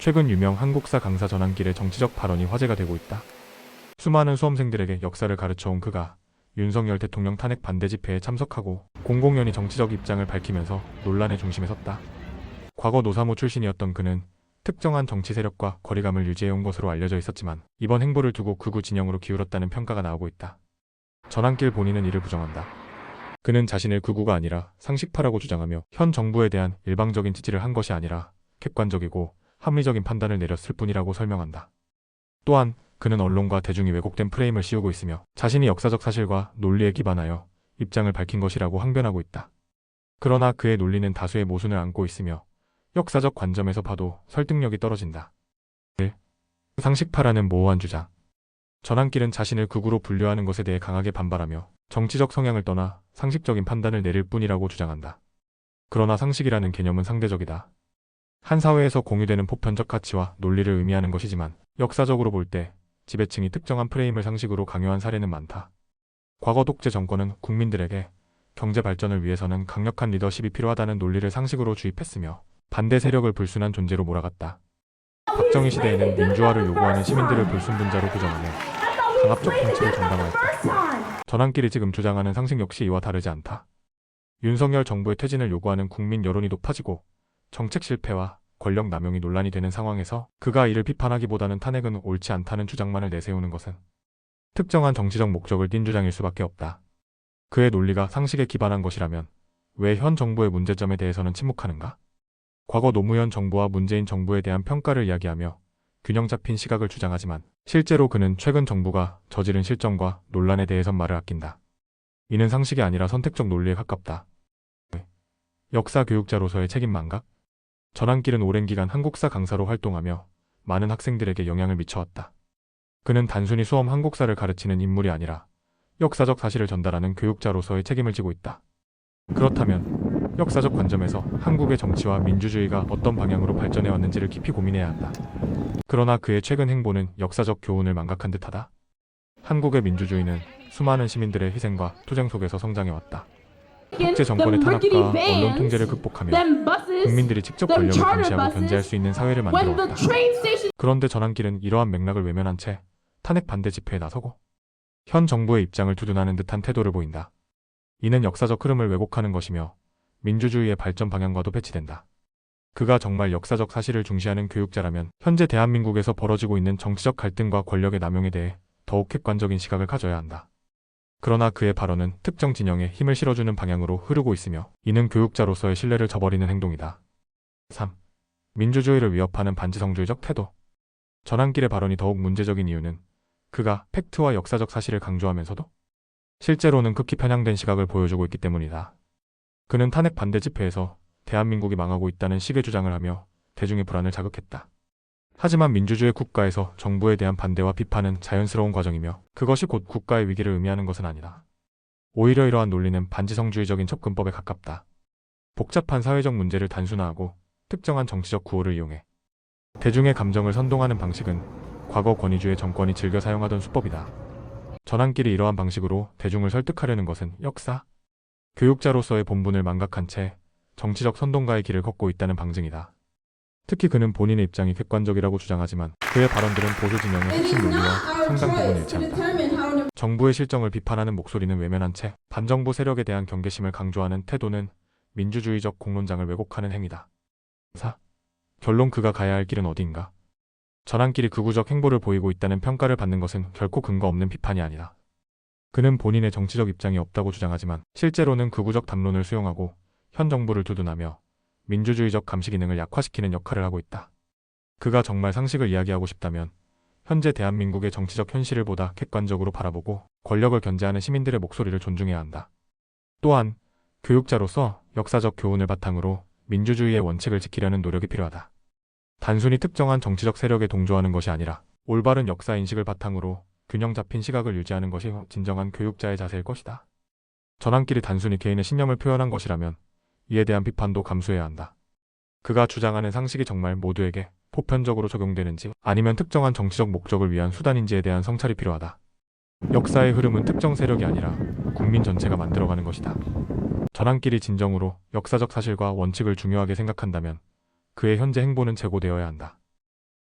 최근 유명 한국사 강사 전환길의 정치적 발언이 화제가 되고 있다. 수많은 수험생들에게 역사를 가르쳐온 그가 윤석열 대통령 탄핵 반대 집회에 참석하고 공공연히 정치적 입장을 밝히면서 논란의 중심에 섰다. 과거 노사모 출신이었던 그는 특정한 정치 세력과 거리감을 유지해온 것으로 알려져 있었지만 이번 행보를 두고 극우 진영으로 기울었다는 평가가 나오고 있다. 전환길 본인은 이를 부정한다. 그는 자신을 극우가 아니라 상식파라고 주장하며 현 정부에 대한 일방적인 지지를 한 것이 아니라 객관적이고 합리적인 판단을 내렸을 뿐이라고 설명한다. 또한 그는 언론과 대중이 왜곡된 프레임을 씌우고 있으며 자신이 역사적 사실과 논리에 기반하여 입장을 밝힌 것이라고 항변하고 있다. 그러나 그의 논리는 다수의 모순을 안고 있으며 역사적 관점에서 봐도 설득력이 떨어진다. 1. 상식파라는 모호한 주장. 전환길은 자신을 극우로 분류하는 것에 대해 강하게 반발하며 정치적 성향을 떠나 상식적인 판단을 내릴 뿐이라고 주장한다. 그러나 상식이라는 개념은 상대적이다. 한 사회에서 공유되는 보편적 가치와 논리를 의미하는 것이지만 역사적으로 볼 때 지배층이 특정한 프레임을 상식으로 강요한 사례는 많다. 과거 독재 정권은 국민들에게 경제 발전을 위해서는 강력한 리더십이 필요하다는 논리를 상식으로 주입했으며 반대 세력을 불순한 존재로 몰아갔다. 박정희 시대에는 민주화를 요구하는 시민들을 불순분자로 규정하며 강압적 통치를 정당화했다. 전환길이 지금 주장하는 상식 역시 이와 다르지 않다. 윤석열 정부의 퇴진을 요구하는 국민 여론이 높아지고 정책 실패와 권력 남용이 논란이 되는 상황에서 그가 이를 비판하기보다는 탄핵은 옳지 않다는 주장만을 내세우는 것은 특정한 정치적 목적을 띤 주장일 수밖에 없다. 그의 논리가 상식에 기반한 것이라면 왜 현 정부의 문제점에 대해서는 침묵하는가? 과거 노무현 정부와 문재인 정부에 대한 평가를 이야기하며 균형 잡힌 시각을 주장하지만 실제로 그는 최근 정부가 저지른 실정과 논란에 대해선 말을 아낀다. 이는 상식이 아니라 선택적 논리에 가깝다. 역사 교육자로서의 책임 망각? 전환길은 오랜 기간 한국사 강사로 활동하며 많은 학생들에게 영향을 미쳐왔다. 그는 단순히 수험 한국사를 가르치는 인물이 아니라 역사적 사실을 전달하는 교육자로서의 책임을 지고 있다. 그렇다면 역사적 관점에서 한국의 정치와 민주주의가 어떤 방향으로 발전해왔는지를 깊이 고민해야 한다. 그러나 그의 최근 행보는 역사적 교훈을 망각한 듯하다. 한국의 민주주의는 수많은 시민들의 희생과 투쟁 속에서 성장해왔다. 독재 정권의 탄압과 언론 통제를 극복하며 국민들이 직접 권력을 감시하고 견제할 수 있는 사회를 만들어왔다. 그런데 전환길은 이러한 맥락을 외면한 채 탄핵 반대 집회에 나서고 현 정부의 입장을 두둔하는 듯한 태도를 보인다. 이는 역사적 흐름을 왜곡하는 것이며 민주주의의 발전 방향과도 배치된다. 그가 정말 역사적 사실을 중시하는 교육자라면 현재 대한민국에서 벌어지고 있는 정치적 갈등과 권력의 남용에 대해 더욱 객관적인 시각을 가져야 한다. 그러나 그의 발언은 특정 진영에 힘을 실어주는 방향으로 흐르고 있으며 이는 교육자로서의 신뢰를 저버리는 행동이다. 3. 민주주의를 위협하는 반지성주의적 태도. 전환길의 발언이 더욱 문제적인 이유는 그가 팩트와 역사적 사실을 강조하면서도 실제로는 극히 편향된 시각을 보여주고 있기 때문이다. 그는 탄핵 반대 집회에서 대한민국이 망하고 있다는 식의 주장을 하며 대중의 불안을 자극했다. 하지만 민주주의 국가에서 정부에 대한 반대와 비판은 자연스러운 과정이며 그것이 곧 국가의 위기를 의미하는 것은 아니다. 오히려 이러한 논리는 반지성주의적인 접근법에 가깝다. 복잡한 사회적 문제를 단순화하고 특정한 정치적 구호를 이용해 대중의 감정을 선동하는 방식은 과거 권위주의 정권이 즐겨 사용하던 수법이다. 전환길이 이러한 방식으로 대중을 설득하려는 것은 역사, 교육자로서의 본분을 망각한 채 정치적 선동가의 길을 걷고 있다는 방증이다. 특히 그는 본인의 입장이 객관적이라고 주장하지만 그의 발언들은 보수 진영의 핵심 논리와 상당 부분 일치한다. 정부의 실정을 비판하는 목소리는 외면한 채 반정부 세력에 대한 경계심을 강조하는 태도는 민주주의적 공론장을 왜곡하는 행위다. 4. 결론 그가 가야 할 길은 어디인가? 전환길이 극우적 행보를 보이고 있다는 평가를 받는 것은 결코 근거 없는 비판이 아니다. 그는 본인의 정치적 입장이 없다고 주장하지만 실제로는 극우적 담론을 수용하고 현 정부를 두둔하며 민주주의적 감시 기능을 약화시키는 역할을 하고 있다. 그가 정말 상식을 이야기하고 싶다면 현재 대한민국의 정치적 현실을 보다 객관적으로 바라보고 권력을 견제하는 시민들의 목소리를 존중해야 한다. 또한 교육자로서 역사적 교훈을 바탕으로 민주주의의 원칙을 지키려는 노력이 필요하다. 단순히 특정한 정치적 세력에 동조하는 것이 아니라 올바른 역사 인식을 바탕으로 균형 잡힌 시각을 유지하는 것이 진정한 교육자의 자세일 것이다. 전환길이 단순히 개인의 신념을 표현한 것이라면 이에 대한 비판도 감수해야 한다. 그가 주장하는 상식이 정말 모두에게 보편적으로 적용되는지 아니면 특정한 정치적 목적을 위한 수단인지에 대한 성찰이 필요하다. 역사의 흐름은 특정 세력이 아니라 국민 전체가 만들어가는 것이다. 전환길이 진정으로 역사적 사실과 원칙을 중요하게 생각한다면 그의 현재 행보는 재고되어야 한다.